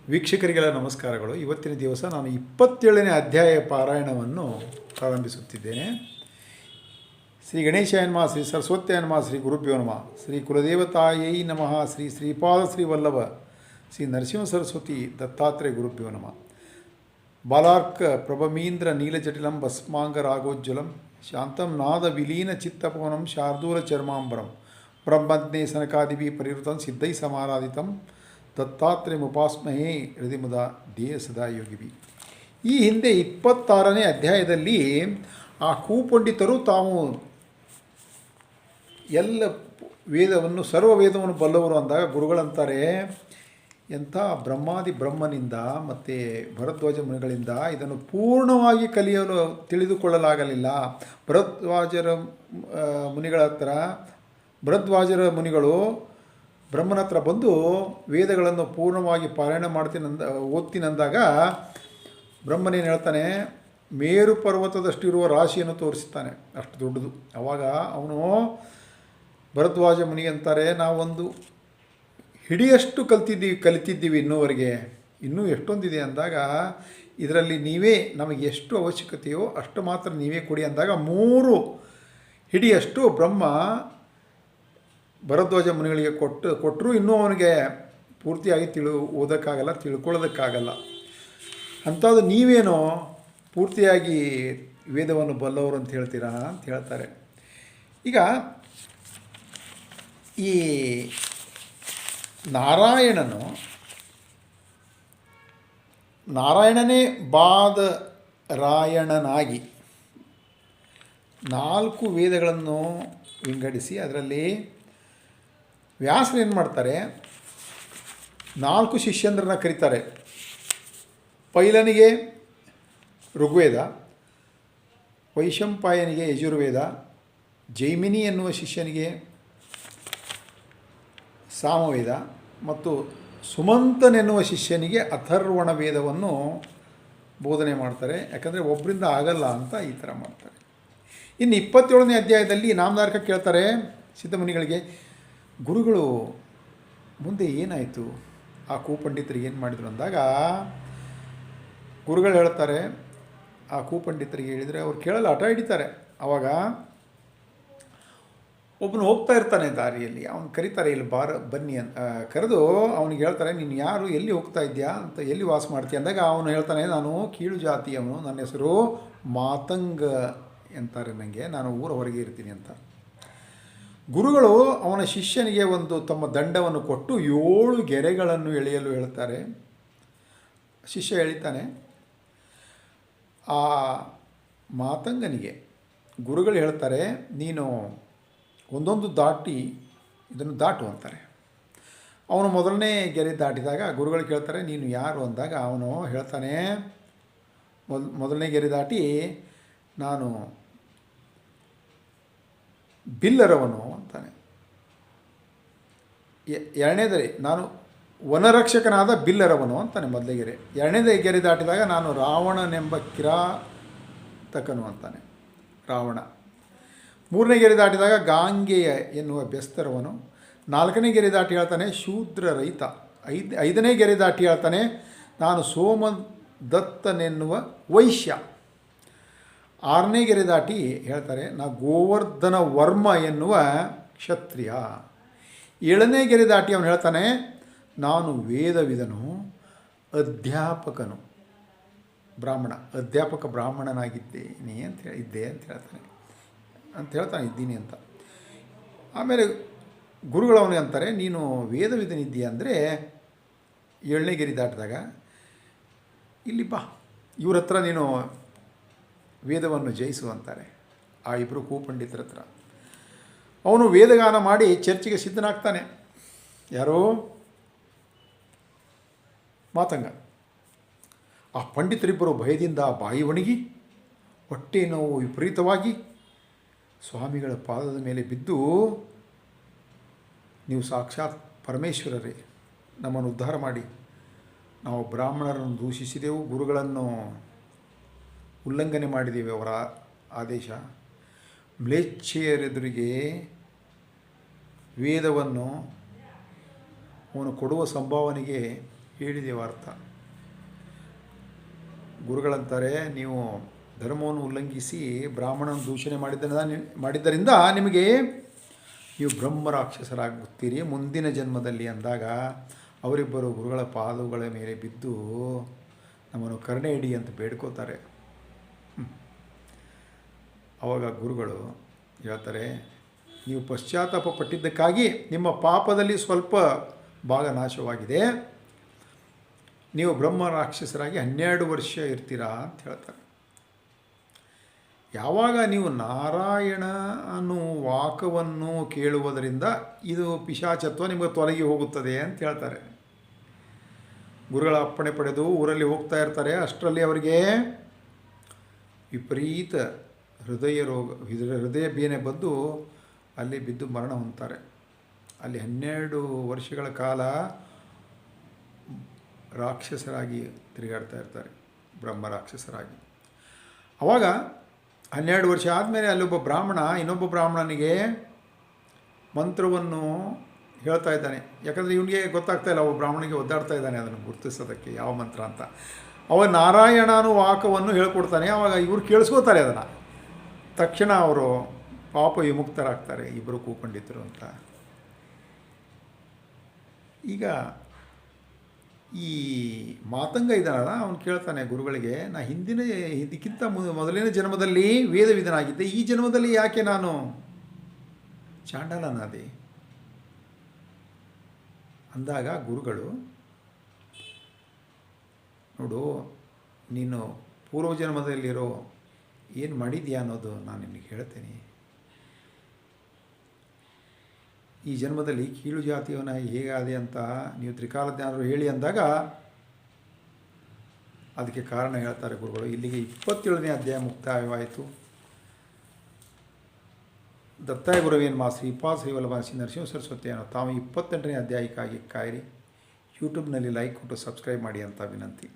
ವೀಕ್ಷಕರಿಗೆಲ್ಲ ನಮಸ್ಕಾರಗಳು. ಇವತ್ತಿನ ದಿವಸ ನಾನು 27ನೇ ಅಧ್ಯಾಯ ಪಾರಾಯಣವನ್ನು ಪ್ರಾರಂಭಿಸುತ್ತಿದ್ದೇನೆ. ಶ್ರೀ ಗಣೇಶಾಯ ನಮಃ, ಶ್ರೀ ಸರಸ್ವತ್ಯಾಯ ನಮಃ, ಶ್ರೀ ಗುರುಭ್ಯೋ ನಮಃ, ಶ್ರೀ ಕುಲದೇವತಾಯೈ ನಮಃ, ಶ್ರೀ ಶ್ರೀಪಾದ ಶ್ರೀ ವಲ್ಲಭ ಶ್ರೀ ನರಸಿಂಹ ಸರಸ್ವತಿ ದತ್ತಾತ್ರೇಯ ಗುರುಭ್ಯೋ ನಮಃ. ಬಾಲಾರ್ಕ ಪ್ರಭಮೀಂದ್ರ ನೀಲಜಟಿಲಂ ಭಸ್ಮಾಂಗ ರಾಗೋಜ್ವಲಂ ಶಾಂತಂ ನಾದ ವಿಲೀನ ಚಿತ್ತಪವನಂ ಶಾರ್ದೂಲ ಚರ್ಮಾಂಬರಂ ಬ್ರಹ್ಮಜ್ಞೆ ಸನಕಾದಿಭಿ ಪರಿವೃತಂ ಸಿದ್ಧೈ ಸಮಾರಾಧಿತಂ ದತ್ತಾತ್ರೇಯ ಉಪಾಸ್ಮಹೇ ಹೃದಯಮುದ ಧ್ಯೇಯ ಸದಾ ಯೋಗಿಭಿ. ಈ ಹಿಂದೆ 26ನೇ ಅಧ್ಯಾಯದಲ್ಲಿ ಆ ಕೂಪಂಡಿತರು ತಾವು ಎಲ್ಲ ವೇದವನ್ನು ಸರ್ವ ವೇದವನ್ನು ಬಲ್ಲವರು ಅಂದಾಗ ಗುರುಗಳಂತಾರೆ, ಎಂಥ ಬ್ರಹ್ಮಾದಿ ಬ್ರಹ್ಮನಿಂದ ಮತ್ತು ಭರದ್ವಾಜ ಮುನಿಗಳಿಂದ ಇದನ್ನು ಪೂರ್ಣವಾಗಿ ಕಲಿಯಲು ತಿಳಿದುಕೊಳ್ಳಲಾಗಲಿಲ್ಲ. ಭರದ್ವಾಜರ ಮುನಿಗಳು ಬ್ರಹ್ಮನ ಹತ್ರ ಬಂದು ವೇದಗಳನ್ನು ಪೂರ್ಣವಾಗಿ ಪಾರಾಯಣ ಓದ್ತೀನಂದಾಗ ಬ್ರಹ್ಮನೇನು ಹೇಳ್ತಾನೆ, ಮೇರು ಪರ್ವತದಷ್ಟಿರುವ ರಾಶಿಯನ್ನು ತೋರಿಸ್ತಾನೆ, ಅಷ್ಟು ದೊಡ್ಡದು. ಆವಾಗ ಅವನು ಭರದ್ವಾಜ ಮುನಿ ಅಂತಾರೆ, ನಾವೊಂದು ಹಿಡಿಯಷ್ಟು ಕಲಿತಿದ್ದೀವಿ ಇನ್ನೂವರೆಗೆ, ಇನ್ನೂ ಎಷ್ಟೊಂದಿದೆ ಅಂದಾಗ, ಇದರಲ್ಲಿ ನೀವೇ ನಮಗೆ ಎಷ್ಟು ಅವಶ್ಯಕತೆಯೋ ಅಷ್ಟು ಮಾತ್ರ ನೀವೇ ಕೊಡಿ ಅಂದಾಗ 3 ಹಿಡಿಯಷ್ಟು ಬ್ರಹ್ಮ ಭರದ್ವಾಜ ಮುನಿಗಳಿಗೆ ಕೊಟ್ಟರು. ಇನ್ನೂ ಅವನಿಗೆ ಪೂರ್ತಿಯಾಗಿ ಓದೋಕ್ಕಾಗಲ್ಲ, ತಿಳ್ಕೊಳ್ಳೋದಕ್ಕಾಗಲ್ಲ. ಅಂಥದ್ದು ನೀವೇನೋ ಪೂರ್ತಿಯಾಗಿ ವೇದವನ್ನು ಬಲ್ಲವರು ಅಂತ ಹೇಳ್ತೀರಾ ಅಂತ ಹೇಳ್ತಾರೆ. ಈಗ ಈ ನಾರಾಯಣನೇ ಬಾದರಾಯಣನಾಗಿ 4 ವೇದಗಳನ್ನು ವಿಂಗಡಿಸಿ ಅದರಲ್ಲಿ ವ್ಯಾಸರು ಏನು ಮಾಡ್ತಾರೆ, 4 ಶಿಷ್ಯಂದ್ರನ್ನ ಕರೀತಾರೆ. ಪೈಲನಿಗೆ ಋಗ್ವೇದ, ವೈಶಂಪಾಯನಿಗೆ ಯಜುರ್ವೇದ, ಜೈಮಿನಿ ಎನ್ನುವ ಶಿಷ್ಯನಿಗೆ ಸಾಮವೇದ ಮತ್ತು ಸುಮಂತನೆನ್ನುವ ಶಿಷ್ಯನಿಗೆ ಅಥರ್ವಣ ವೇದವನ್ನು ಬೋಧನೆ ಮಾಡ್ತಾರೆ. ಯಾಕಂದರೆ ಒಬ್ಬರಿಂದ ಆಗಲ್ಲ ಅಂತ ಈ ಥರ ಮಾಡ್ತಾರೆ. ಇನ್ನು 27ನೇ ಅಧ್ಯಾಯದಲ್ಲಿ ನಾಮಧಾರಕ ಕೇಳ್ತಾರೆ ಸಿದ್ಧಮುನಿಗಳಿಗೆ, ಗುರುಗಳು ಮುಂದೆ ಏನಾಯಿತು, ಆ ಕೂಪಂಡಿತರಿಗೆ ಏನು ಮಾಡಿದ್ರು ಅಂದಾಗ ಗುರುಗಳು ಹೇಳ್ತಾರೆ, ಆ ಕೂಪಂಡಿತರಿಗೆ ಹೇಳಿದರೆ ಅವ್ರು ಕೇಳಲ್ಲ, ಹಠ ಹಿಡಿತಾರೆ. ಆವಾಗ ಒಬ್ಬನು ಹೋಗ್ತಾ ಇರ್ತಾನೆ ದಾರಿಯಲ್ಲಿ, ಅವನು ಕರೀತಾರೆ, ಇಲ್ಲಿ ಬನ್ನಿ ಅಂತ ಕರೆದು ಅವನಿಗೆ ಹೇಳ್ತಾರೆ, ನೀನು ಯಾರು, ಎಲ್ಲಿ ಹೋಗ್ತಾ ಇದ್ಯಾ ಅಂತ, ಎಲ್ಲಿ ವಾಸ ಮಾಡ್ತೀಯ ಅಂದಾಗ ಅವನು ಹೇಳ್ತಾನೆ, ನಾನು ಕೀಳು ಜಾತಿಯವನು, ನನ್ನ ಹೆಸರು ಮಾತಂಗ ಅಂತಾರೆ ನನಗೆ, ನಾನು ಊರ ಹೊರಗೆ ಇರ್ತೀನಿ ಅಂತ. ಗುರುಗಳು ಅವನ ಶಿಷ್ಯನಿಗೆ ಒಂದು ತಮ್ಮ ದಂಡವನ್ನು ಕೊಟ್ಟು 7 ಗೆರೆಗಳನ್ನು ಎಳೆಯಲು ಹೇಳ್ತಾರೆ. ಶಿಷ್ಯ ಎಳಿತಾನೆ. ಆ ಮಾತಂಗನಿಗೆ ಗುರುಗಳು ಹೇಳ್ತಾರೆ, ನೀನು ಒಂದೊಂದು ದಾಟಿ ಇದನ್ನು ದಾಟು ಅಂತಾರೆ. ಅವನು ಮೊದಲನೇ ಗೆರೆ ದಾಟಿದಾಗ ಗುರುಗಳು ಕೇಳ್ತಾರೆ, ನೀನು ಯಾರು ಅಂದಾಗ ಅವನು ಹೇಳ್ತಾನೆ, ಮೊದಲನೇ ಗೆರೆ ದಾಟಿ ನಾನು ಬಿಲ್ಲರವನು ಅಂತಾನೆ. ಎರಡನೇದರೆ ನಾನು ವನರಕ್ಷಕನಾದ ಬಿಲ್ಲರವನು ಅಂತಾನೆ ಮೊದಲನೇ ಗೆರೆ. ಎರಡನೇ ಗೆರೆ ದಾಟಿದಾಗ ನಾನು ರಾವಣನೆಂಬ ಕಿರಾತಕನು ಅಂತಾನೆ, ರಾವಣ. ಮೂರನೇ ಗೆರೆ ದಾಟಿದಾಗ ಗಾಂಗೆಯ ಎನ್ನುವ ಬೆಸ್ತರವನು. 4ನೇ ಗೆರೆ ದಾಟಿ ಹೇಳ್ತಾನೆ ಶೂದ್ರ ರೈತ. ಐದನೇ ಗೆರೆ ದಾಟಿ ಹೇಳ್ತಾನೆ ನಾನು ಸೋಮದತ್ತನೆನ್ನುವ ವೈಶ್ಯ. 6ನೇ ಗೆರೆ ದಾಟಿ ಹೇಳ್ತಾರೆ ನಾ ಗೋವರ್ಧನ ವರ್ಮ ಎನ್ನುವ ಕ್ಷತ್ರಿಯ. 7ನೇ ಗೆರೆ ದಾಟಿ ಅವನು ಹೇಳ್ತಾನೆ ನಾನು ವೇದವಿದನು, ಅಧ್ಯಾಪಕನು, ಬ್ರಾಹ್ಮಣ, ಅಧ್ಯಾಪಕ ಬ್ರಾಹ್ಮಣನಾಗಿದ್ದೀನಿ ಅಂತ ಹೇಳ್ತಾನೆ, ಇದ್ದೀನಿ ಅಂತ. ಆಮೇಲೆ ಗುರುಗಳು ಅವನಿಗೆ ಅಂತಾರೆ, ನೀನು ವೇದವಿದನಿದ್ದೀಯ ಅಂದರೆ 7ನೇ ಗೆರೆ ದಾಟಿದಾಗ ಇಲ್ಲಿ ಬಾ, ಇವ್ರ ಹತ್ರ ನೀನು ವೇದವನ್ನು ಜಯಿಸು ಅಂತಾರೆ. ಆ 2 ಕೂಪಂಡಿತರ ಹತ್ರ ಅವನು ವೇದಗಾನ ಮಾಡಿ ಚರ್ಚೆಗೆ ಸಿದ್ಧನಾಗ್ತಾನೆ. ಯಾರೋ ಮಾತಂಗ. ಆ ಪಂಡಿತರಿಬ್ಬರು ಭಯದಿಂದ ಬಾಯಿ ಒಣಗಿ ಹೊಟ್ಟೆ ನೋವು ವಿಪರೀತವಾಗಿ ಸ್ವಾಮಿಗಳ ಪಾದದ ಮೇಲೆ ಬಿದ್ದು, ನೀವು ಸಾಕ್ಷಾತ್ ಪರಮೇಶ್ವರರೇ, ನಮ್ಮನ್ನು ಉದ್ಧಾರ ಮಾಡಿ, ನಾವು ಬ್ರಾಹ್ಮಣರನ್ನು ದೂಷಿಸಿದೆವು, ಗುರುಗಳನ್ನು ಉಲ್ಲಂಘನೆ ಮಾಡಿದ್ದೇವೆ, ಅವರ ಆದೇಶ. ಮ್ಲೇಚ್ಛೆಯರೆದುರಿಗೆ ವೇದವನ್ನು ಅವನು ಕೊಡುವ ಸಂಭಾವನೆಗೆ ಹೇಳಿದೆವು ಅರ್ಥ. ಗುರುಗಳಂತಾರೆ, ನೀವು ಧರ್ಮವನ್ನು ಉಲ್ಲಂಘಿಸಿ ಬ್ರಾಹ್ಮಣನ ದೂಷಣೆ ಮಾಡಿದ್ದರಿಂದ ನಿಮಗೆ ನೀವು ಬ್ರಹ್ಮ ರಾಕ್ಷಸರಾಗುತ್ತೀರಿ ಮುಂದಿನ ಜನ್ಮದಲ್ಲಿ ಅಂದಾಗ ಅವರಿಬ್ಬರು ಗುರುಗಳ ಪಾದಗಳ ಮೇಲೆ ಬಿದ್ದು ನಮ್ಮನ್ನು ಕರುಣೆ ಇಡಿ ಅಂತ ಬೇಡ್ಕೋತಾರೆ. ಆವಾಗ ಗುರುಗಳು ಹೇಳ್ತಾರೆ, ನೀವು ಪಶ್ಚಾತ್ತಾಪ ಪಟ್ಟಿದ್ದಕ್ಕಾಗಿ ನಿಮ್ಮ ಪಾಪದಲ್ಲಿ ಸ್ವಲ್ಪ ಭಾಗ ನಾಶವಾಗಿದೆ. ನೀವು ಬ್ರಹ್ಮ ರಾಕ್ಷಸರಾಗಿ 12 ವರ್ಷ ಇರ್ತೀರಾ ಅಂತ ಹೇಳ್ತಾರೆ. ಯಾವಾಗ ನೀವು ನಾರಾಯಣನು ವಾಕವನ್ನು ಕೇಳುವುದರಿಂದ ಇದು ಪಿಶಾಚತ್ವ ನಿಮಗೆ ತೊಲಗಿ ಹೋಗುತ್ತದೆ ಅಂತ ಹೇಳ್ತಾರೆ. ಗುರುಗಳ ಅಪ್ಪಣೆ ಪಡೆದು ಊರಲ್ಲಿ ಹೋಗ್ತಾ ಇರ್ತಾರೆ. ಅಷ್ಟರಲ್ಲಿ ಅವರಿಗೆ ವಿಪರೀತ ಹೃದಯ ಬೇನೆ ಬಂದು ಅಲ್ಲಿ ಬಿದ್ದು ಮರಣ ಹೊಂದ್ತಾರೆ. ಅಲ್ಲಿ 12 ವರ್ಷಗಳ ಕಾಲ ರಾಕ್ಷಸರಾಗಿ ತಿರುಗಾಡ್ತಾ ಇರ್ತಾರೆ, ಬ್ರಹ್ಮ ರಾಕ್ಷಸರಾಗಿ. ಆವಾಗ 12 ವರ್ಷ ಆದಮೇಲೆ ಅಲ್ಲೊಬ್ಬ ಬ್ರಾಹ್ಮಣ ಇನ್ನೊಬ್ಬ ಬ್ರಾಹ್ಮಣನಿಗೆ ಮಂತ್ರವನ್ನು ಹೇಳ್ತಾ ಇದ್ದಾನೆ. ಯಾಕಂದರೆ ಇವನಿಗೆ ಗೊತ್ತಾಗ್ತಾ ಇಲ್ಲ, ಒಬ್ಬ ಬ್ರಾಹ್ಮಣಿಗೆ ಒದ್ದಾಡ್ತಾ ಇದ್ದಾನೆ ಅದನ್ನು ಗುರುತಿಸೋದಕ್ಕೆ ಯಾವ ಮಂತ್ರ ಅಂತ. ಅವಾಗ ನಾರಾಯಣನು ವಾಕವನ್ನು ಹೇಳ್ಕೊಡ್ತಾನೆ. ಆವಾಗ ಇವರು ಕೇಳಿಸ್ಕೋತಾರೆ ಅದನ್ನು. ತಕ್ಷಣ ಅವರು ಪಾಪ ವಿಮುಕ್ತರಾಗ್ತಾರೆ, ಇಬ್ಬರು ಕೂಪಂಡಿತರು ಅಂತ. ಈಗ ಈ ಮಾತಂಗ ಇದ್ದಾನಲ್ಲ, ಅವನು ಕೇಳ್ತಾನೆ ಗುರುಗಳಿಗೆ, ಇದಕ್ಕಿಂತ ಮೊದಲಿನ ಜನ್ಮದಲ್ಲಿ ವೇದವಿದನಾಗಿದ್ದೆ, ಈ ಜನ್ಮದಲ್ಲಿ ಯಾಕೆ ನಾನು ಚಾಂಡಾಲನಾದೆ ಅಂದಾಗ ಗುರುಗಳು, ನೋಡು, ನೀನು ಪೂರ್ವಜನ್ಮದಲ್ಲಿರೋ ಏನು ಮಾಡಿದ್ಯಾ ಅನ್ನೋದು ನಾನು ನಿನಗೆ ಹೇಳ್ತೇನೆ. ಈ ಜನ್ಮದಲ್ಲಿ ಕೀಳು ಜಾತಿಯವನ ಹೇಗಾದೆ ಅಂತ ನೀವು ತ್ರಿಕಾಲಜ್ಞಾನರು ಹೇಳಿ ಅಂದಾಗ ಅದಕ್ಕೆ ಕಾರಣ ಹೇಳ್ತಾರೆ ಗುರುಗಳು. ಇಲ್ಲಿಗೆ 27ನೇ ಅಧ್ಯಾಯ ಮುಕ್ತಾಯವಾಯಿತು. ದತ್ತಾಯ ಗುರುವೇನ್ಮ ಶ್ರೀಪಾದ ಶ್ರೀವಲ್ಲಭ ಶ್ರೀ ನರಸಿಂಹ ಸರಸ್ವತಿ ಅನ್ನೋ ತಾವು 28ನೇ ಅಧ್ಯಾಯಕ್ಕಾಗಿ ಕಾಯಿರಿ. ಯೂಟ್ಯೂಬ್ನಲ್ಲಿ ಲೈಕ್ ಕೊಟ್ಟು ಸಬ್ಸ್ಕ್ರೈಬ್ ಮಾಡಿ ಅಂತ ವಿನಂತಿ.